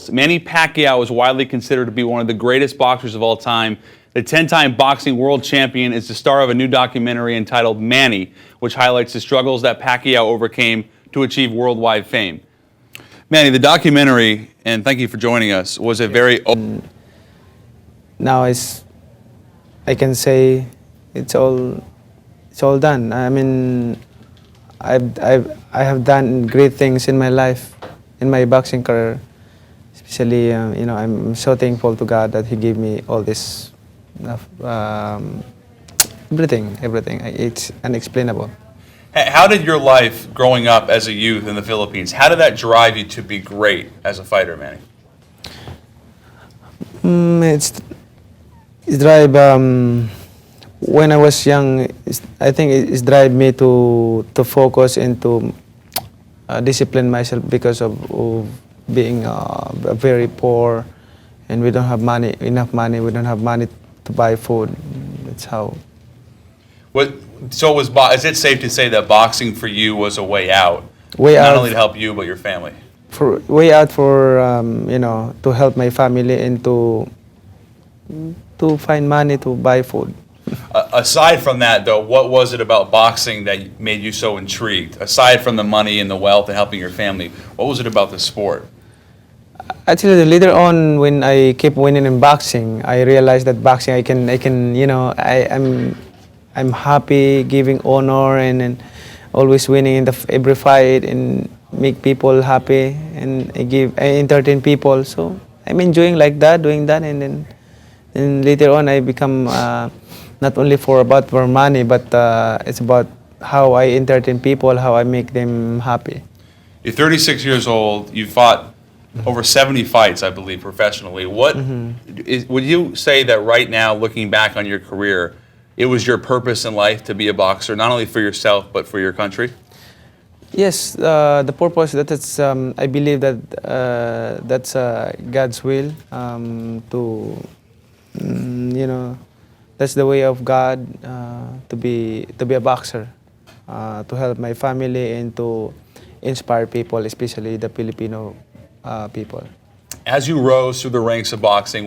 titles. Manny Pacquiao is widely considered to be one of the greatest boxers of all time. The 10-time boxing world champion is the star of a new documentary entitled Manny, which highlights the struggles that Pacquiao overcame to achieve worldwide fame. Manny, the documentary, and thank you for joining us, was a very... Now I can say it's all done. I mean, I have done great things in my life, in my boxing career. Especially, I'm so thankful to God that He gave me all this, everything. It's unexplainable. How did your life growing up as a youth in the Philippines, how did that drive you to be great as a fighter, Manny? It's drive, when I was young, I think it's drive me to focus and to discipline myself because of being very poor, and we don't have enough money. We don't have money to buy food. That's how. So is it safe to say that boxing for you was a way out? Not only to help you, but your family? Way out for, to help my family and to find money to buy food. Aside from that, though, what was it about boxing that made you so intrigued? Aside from the money and the wealth and helping your family, what was it about the sport? Actually, later on, when I kept winning in boxing, I realized that boxing, I'm happy, giving honor and always winning in every fight and make people happy, and I entertain people. So I'm enjoying like that, doing that, and later on I become not only for money, but it's about how I entertain people, how I make them happy. You're 36 years old. You fought over 70 fights, I believe, professionally. Would you say that right now, looking back on your career, it was your purpose in life to be a boxer, not only for yourself but for your country? Yes, the purpose I believe that that's God's will that's the way of God, to be a boxer, to help my family and to inspire people, especially the Filipino people. As you rose through the ranks of boxing,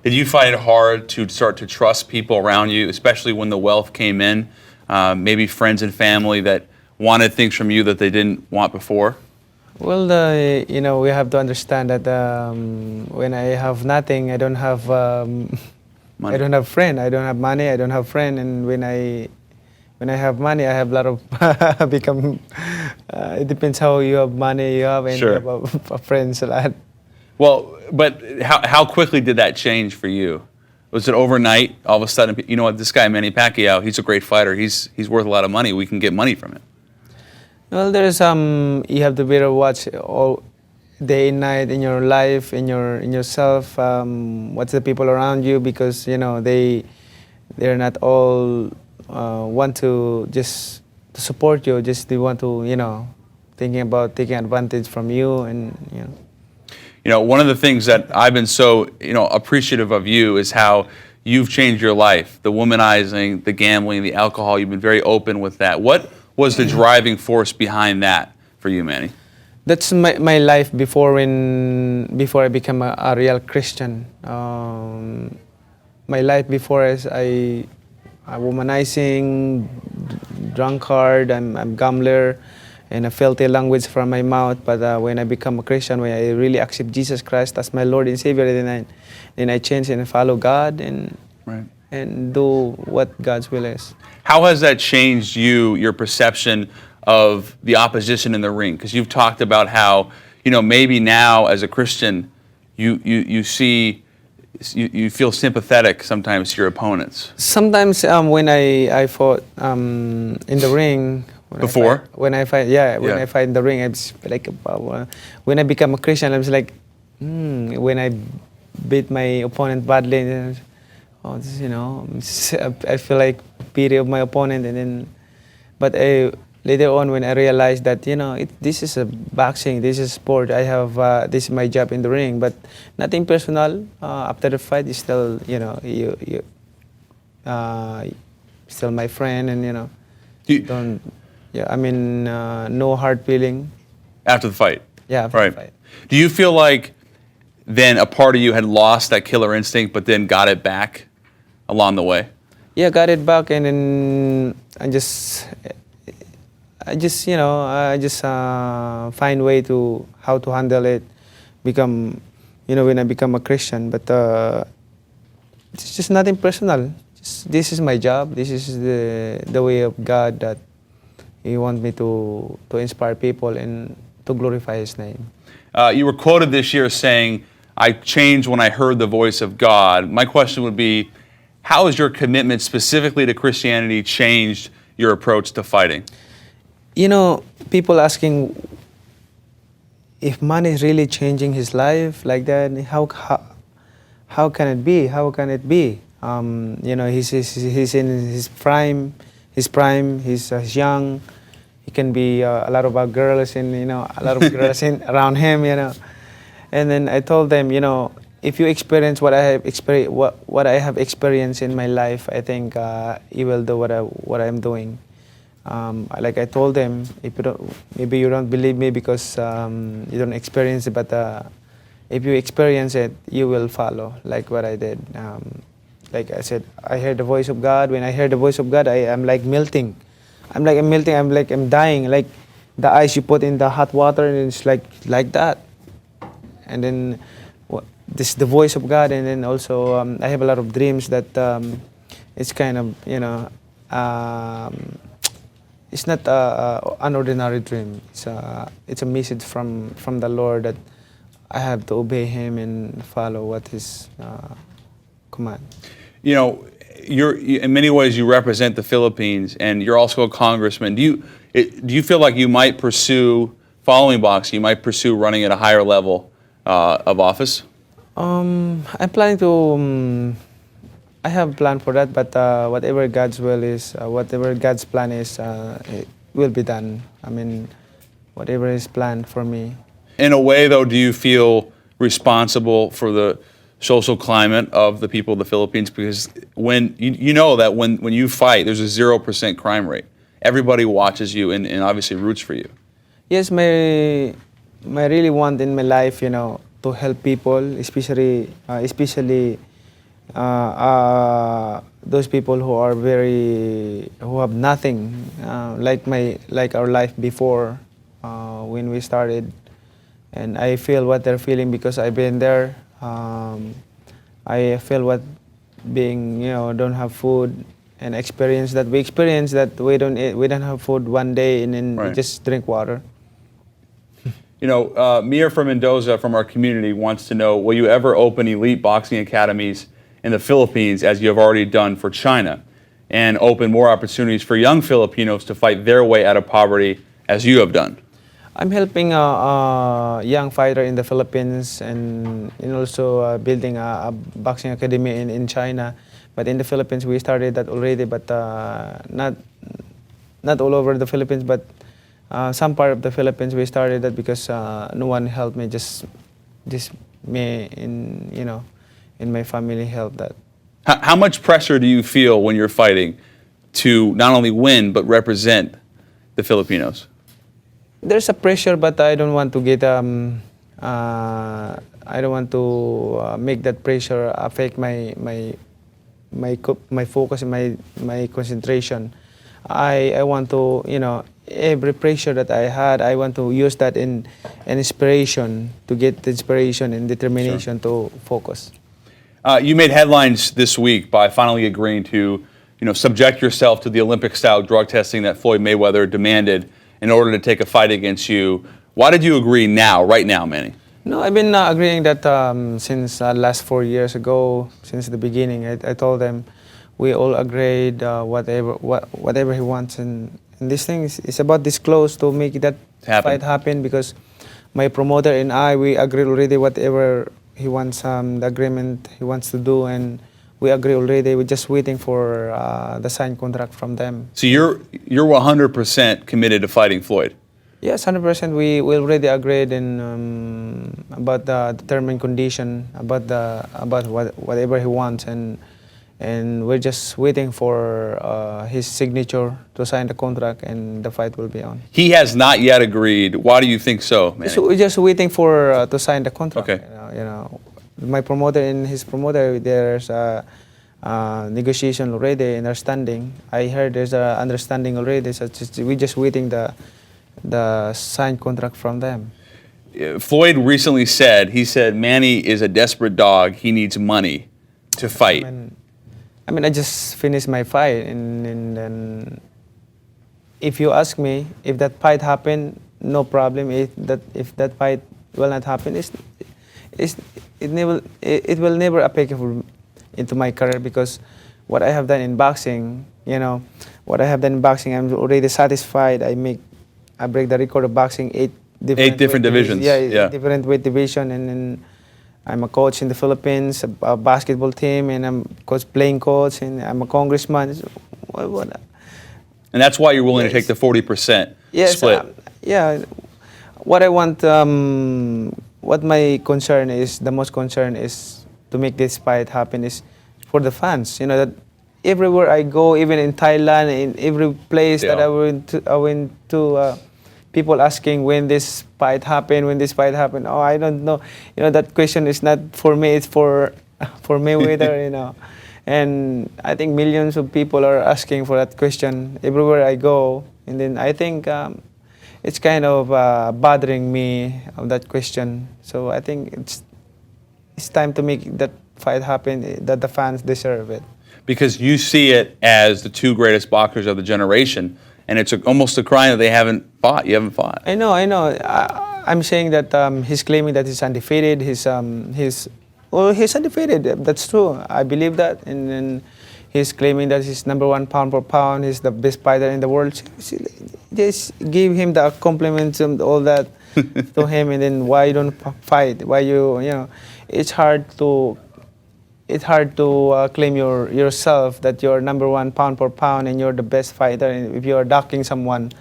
did you find it hard to start to trust people around you, especially when the wealth came in, maybe friends and family that wanted things from you that they didn't want before? Well, we have to understand that when I have nothing, I don't have money. I don't have friend. I don't have money. I don't have friend. And when I have money, I have a lot of become. It depends how you have money you have, and sure. You have friends a lot. Well, but how quickly did that change for you? Was it overnight? All of a sudden, you know what? This guy Manny Pacquiao, he's a great fighter. He's worth a lot of money. We can get money from him. Well, there's you have to better watch all day and night in your life, in yourself. What's the people around you, because they're not all want to just to support you. Just they want to thinking about taking advantage from you, and one of the things that I've been so appreciative of you is how you've changed your life. The womanizing, the gambling, the alcohol. You've been very open with that. What was the driving force behind that for you, Manny? That's my life before I became a real Christian. My life before is I'm womanizing, drunkard, I'm gambler, and a filthy language from my mouth. But when I become a Christian, when I really accept Jesus Christ as my Lord and Savior, then I change and follow God and do what God's will is. How has that changed your perception of the opposition in the ring? Because you've talked about how, maybe now as a Christian, you feel sympathetic sometimes to your opponents. Sometimes when I fought in the ring. When I fight in the ring, I was like, when I become a Christian, I was like, when I beat my opponent badly, I feel like pity of my opponent, but later on when I realized that this is a boxing, this is sport. I have this is my job in the ring, but nothing personal. After the fight, you still you still my friend, and no hard feeling after the fight. Yeah, after the fight. Do you feel like then a part of you had lost that killer instinct, but then got it back along the way? Yeah, got it back, and then I just find way to how to handle it. Become, when I become a Christian, but it's just nothing personal. This is my job. This is the way of God that He wants me to inspire people and to glorify His name. You were quoted this year saying, "I changed when I heard the voice of God." My question would be, how has your commitment specifically to Christianity changed your approach to fighting? People asking if Manny is really changing his life like that. How can it be? How can it be? He's in his prime. He's young. He can be a lot of girls and a lot of girls around him. And then I told them, if you experience what I have experienced, what I have experienced in my life, I think you will do what I'm doing. Like I told them, maybe you don't believe me because you don't experience it, but if you experience it, you will follow, like what I did. Like I said, I heard the voice of God. When I heard the voice of God, I am like melting. I'm melting. I'm dying. Like the ice you put in the hot water, and it's like that. And then this is the voice of God. And then also I have a lot of dreams that it's kind of it's not an ordinary dream. It's a message from the Lord that I have to obey Him and follow what His command. You're in many ways you represent the Philippines, and you're also a congressman. Do you feel like you might pursue, following boxing, you might pursue running at a higher level of office? I'm planning to. I have a plan for that, but whatever God's will is, whatever God's plan is, it will be done. I mean, whatever is planned for me. In a way, though, do you feel responsible for the social climate of the people of the Philippines? Because when you know that when you fight, there's a 0% crime rate. Everybody watches you and obviously roots for you. Yes, my really want in my life, to help people, especially those people who have nothing, like our life before when we started, and I feel what they're feeling because I've been there. I feel what being don't have food and experience that we don't eat, we don't have food one day and then we just drink water. Mir from Mendoza from our community wants to know, will you ever open elite boxing academies in the Philippines as you have already done for China, and open more opportunities for young Filipinos to fight their way out of poverty as you have done? I'm helping a young fighter in the Philippines and also building a boxing academy in China. But in the Philippines, we started that already, but not all over the Philippines, but some part of the Philippines we started that because no one helped me, just me in my family helped that. How much pressure do you feel when you're fighting to not only win but represent the Filipinos? There's a pressure, but I don't want to get make that pressure affect my focus and my concentration. I want to every pressure that I had, I want to use that in inspiration, to get the inspiration and determination to focus. You made headlines this week by finally agreeing to subject yourself to the Olympic-style drug testing that Floyd Mayweather demanded in order to take a fight against you. Why did you agree right now, Manny? No, I've been agreeing that since last 4 years ago, since the beginning. I told them we all agreed whatever he wants, and this thing is about this close to make that fight happen, because my promoter and we agreed already whatever he wants, the agreement he wants to do, and we agree already. We're just waiting for the signed contract from them. So you're 100% committed to fighting Floyd? Yes, 100%. We already agreed in about the term and condition, about whatever he wants, and we're just waiting for his signature to sign the contract, and the fight will be on. He has not yet agreed. Why do you think so, Manny? So we're just waiting for to sign the contract. Okay. my promoter and his promoter, there's a negotiation already, understanding. I heard there's a understanding already, so we're just waiting the signed contract from them. Floyd recently said, he said, Manny is a desperate dog. He needs money to fight. I just finished my fight, and then if you ask me if that fight happened, no problem. If that fight will not happen, it will never affect into my career, because what I have done in boxing, what I have done in boxing, I'm already satisfied. I break the record of boxing eight different divisions. Yeah, different weight division, and then I'm a coach in the Philippines, a basketball team, and I'm playing coach, and I'm a congressman. And that's why you're willing to take the 40% split. Yeah. What I want, what my concern is, the most concern is to make this fight happen is for the fans. That everywhere I go, even in Thailand, in every place that I went to, people asking when this fight happened, Oh, I don't know. That question is not for me, it's for Mayweather, And I think millions of people are asking for that question everywhere I go. And then I think it's kind of bothering me of that question. So I think it's time to make that fight happen, that the fans deserve it. Because you see it as the two greatest boxers of the generation, and it's almost a crime that they haven't fought. You haven't fought. I know. I'm saying that he's claiming that he's undefeated. He's undefeated. That's true. I believe that. And then he's claiming that he's #1 pound for pound. He's the best fighter in the world. Just give him the compliments and all that to him. And then why you don't fight? Why It's hard to claim yourself that you're #1 pound for pound and you're the best fighter. And if you're docking someone,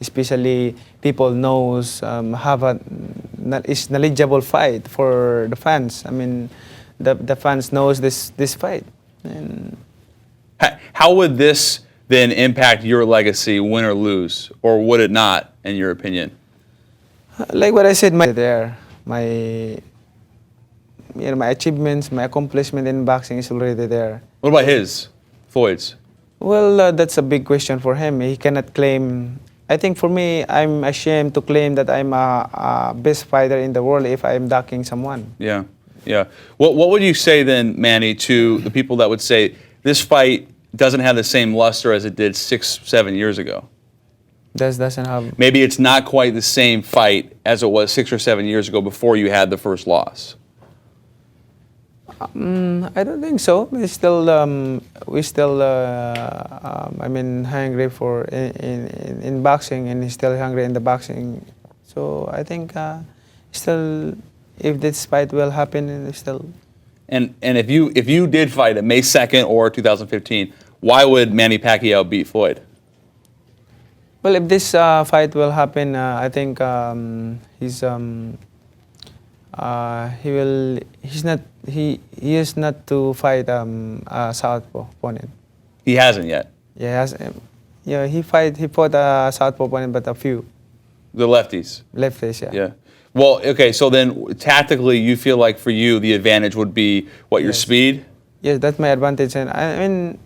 especially people knows is knowledgeable fight for the fans. The fans knows this fight. And how would this then impact your legacy, win or lose, or would it not, in your opinion? Like what I said, my achievements, my accomplishment in boxing is already there. What about Floyd's? Well, that's a big question for him. He cannot claim. I think for me, I'm ashamed to claim that I'm a best fighter in the world if I'm docking someone. Yeah. What would you say then, Manny, to the people that would say this fight doesn't have the same luster as it did 6-7 years ago? Doesn't have. Maybe it's not quite the same fight as it was 6 or 7 years ago before you had the first loss. I don't think so. We still hungry for in boxing, and he's still hungry in the boxing. So I think still, if this fight will happen, still. And if you did fight at May 2nd or 2015, why would Manny Pacquiao beat Floyd? Well, if this fight will happen, I think he is not to fight a southpaw opponent. He hasn't yet. Yeah, he fought a southpaw opponent, but a few. The lefties. Lefties, yeah. Yeah. Well, okay, so then tactically you feel like for you the advantage would be what, your speed? Yes, that's my advantage, and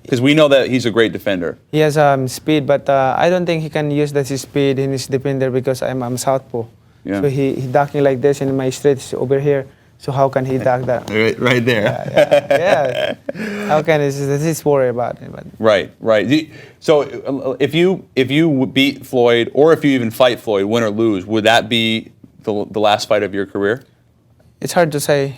because we know that he's a great defender. He has speed, but I don't think he can use that speed in his defender because I'm southpaw. Yeah. So he ducking like this, and my straight is over here. So how can he duck that? Right there. Yeah. How can he's worry about it? But. Right. So if you beat Floyd, or if you even fight Floyd, win or lose, would that be the last fight of your career? It's hard to say.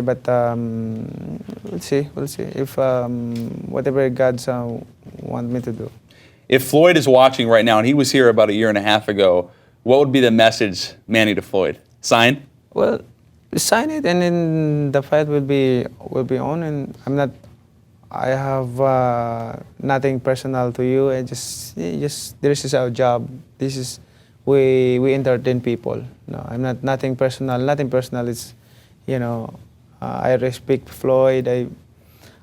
But we'll see. If whatever God's want me to do. If Floyd is watching right now, and he was here about 1.5 years ago, what would be the message, Manny, to Floyd? Sign? Well, sign it, and then the fight will be on. And I have nothing personal to you. I just this is our job. This is we entertain people. No, I'm nothing personal. Nothing personal. It's I respect Floyd.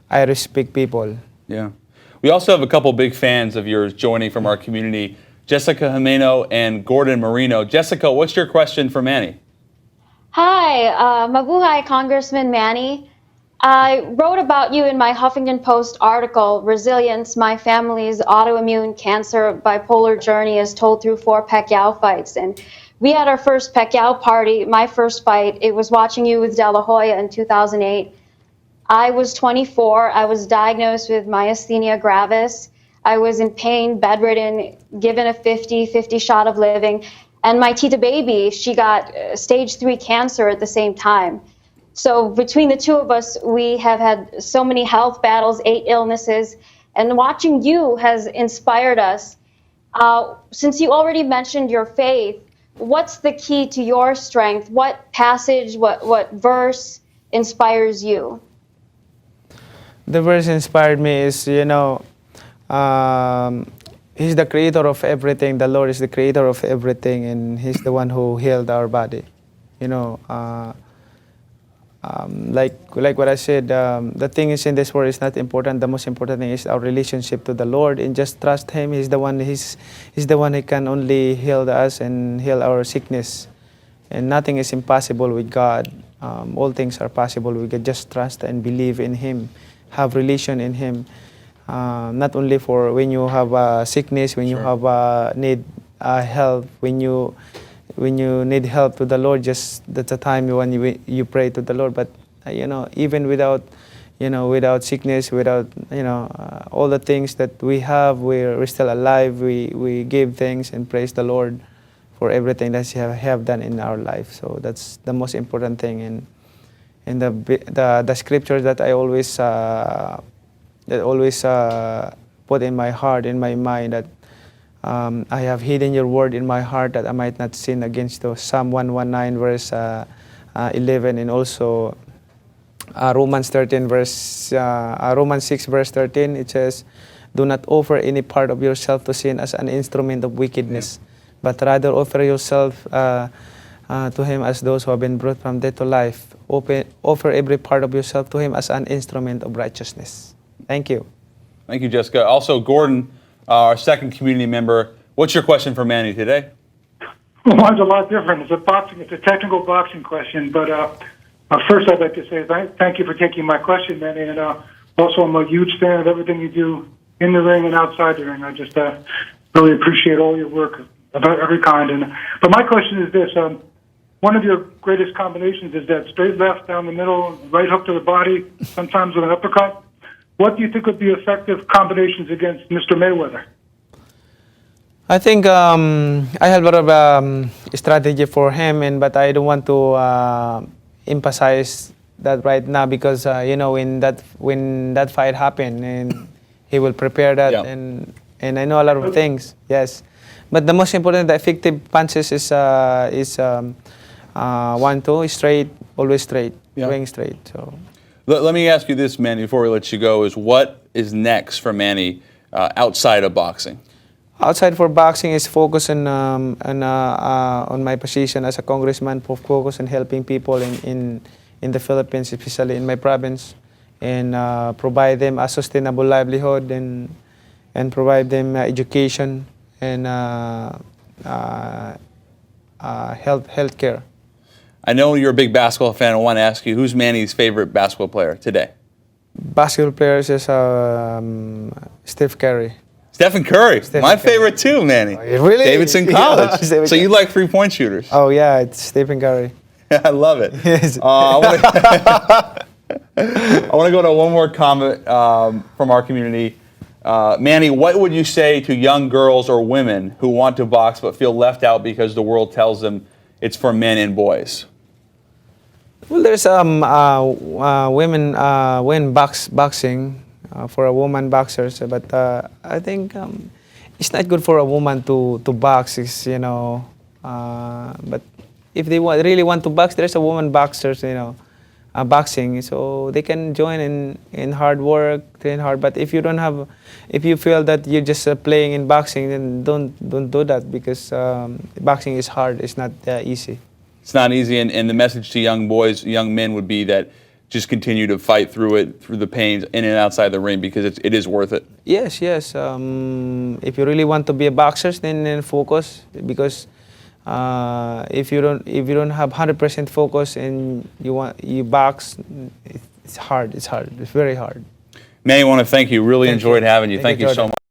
I respect people. Yeah. We also have a couple big fans of yours joining from our community, Jessica Jimeno and Gordon Marino. Jessica, what's your question for Manny? Hi, Mabuhay, Congressman Manny. I wrote about you in my Huffington Post article, Resilience, My Family's Autoimmune Cancer Bipolar Journey is Told Through 4 Pacquiao Fights. And we had our first Pacquiao party, my first fight. It was watching you with De La Hoya in 2008. I was 24. I was diagnosed with myasthenia gravis. I was in pain, bedridden, given a 50-50 shot of living. And my Tita baby, she got stage 3 cancer at the same time. So between the two of us, we have had so many health battles, 8 illnesses, and watching you has inspired us. Since you already mentioned your faith, what's the key to your strength? What passage, what verse inspires you? The verse inspired me is, He's the creator of everything. The Lord is the creator of everything, and He's the one who healed our body. You know, like what I said, the thing is in this world is not important. The most important thing is our relationship to the Lord, and just trust Him. He's the one. He's the one who can only heal us and heal our sickness. And nothing is impossible with God. All things are possible. We can just trust and believe in Him, have relation in Him. Not only for when you have sickness, when you have need help, when you need help to the Lord, just that's the time when you pray to the Lord. But even without without sickness, without all the things that we have, we're still alive. We give thanks and praise the Lord for everything that He have done in our life. So that's the most important thing. And the scriptures that I always put in my heart, in my mind, that I have hidden your word in my heart that I might not sin against you. Psalm 119 verse 11, and also Romans 6 verse 13. It says, "Do not offer any part of yourself to sin as an instrument of wickedness, but rather offer yourself to Him as those who have been brought from death to life. Offer every part of yourself to Him as an instrument of righteousness." Thank you. Thank you, Jessica. Also, Gordon, our second community member, what's your question for Manny today? Well, mine's a lot different. It's a technical boxing question, but first I'd like to say thank you for taking my question, Manny, and also I'm a huge fan of everything you do in the ring and outside the ring. I just really appreciate all your work of every kind. But my question is this. One of your greatest combinations is that straight left down the middle, right hook to the body, sometimes with an uppercut. What do you think would be effective combinations against Mr. Mayweather? I think I have a lot of strategy for him, but I don't want to emphasize that right now because when that fight happened, and he will prepare that, and I know a lot of things. Yes, but the most important, the effective punches is 1-2 straight, always straight, going straight. So. Let me ask you this, Manny, before we let you go, is what is next for Manny outside of boxing? Outside for boxing is focus on my position as a congressman, focus on helping people in the Philippines, especially in my province, and provide them a sustainable livelihood and provide them education and health care. I know you're a big basketball fan. I want to ask you, who's Manny's favorite basketball player today? Basketball players is Steph Curry. Stephen Curry. My favorite too, Manny. Really? Davidson College. So you like three-point shooters? Oh, yeah, it's Stephen Curry. I love it. Yes. I want to go to one more comment from our community. Manny, what would you say to young girls or women who want to box but feel left out because the world tells them it's for men and boys? Well, there's women boxing for a woman boxers, but I think it's not good for a woman to box. But if they really want to box, there's a woman boxers, boxing, so they can join in hard work, train hard. But if you feel that you're just playing in boxing, then don't do that, because boxing is hard. It's not easy. It's not easy, and the message to young boys, young men would be that just continue to fight through it, through the pains, in and outside the ring, because it is worth it. Yes. If you really want to be a boxer, then focus, because If you don't have 100% focus and you box, it's hard. It's very hard. Manny, I want to thank you. Really Thank enjoyed you. having you. Thank Thank you, you so Jordan. much.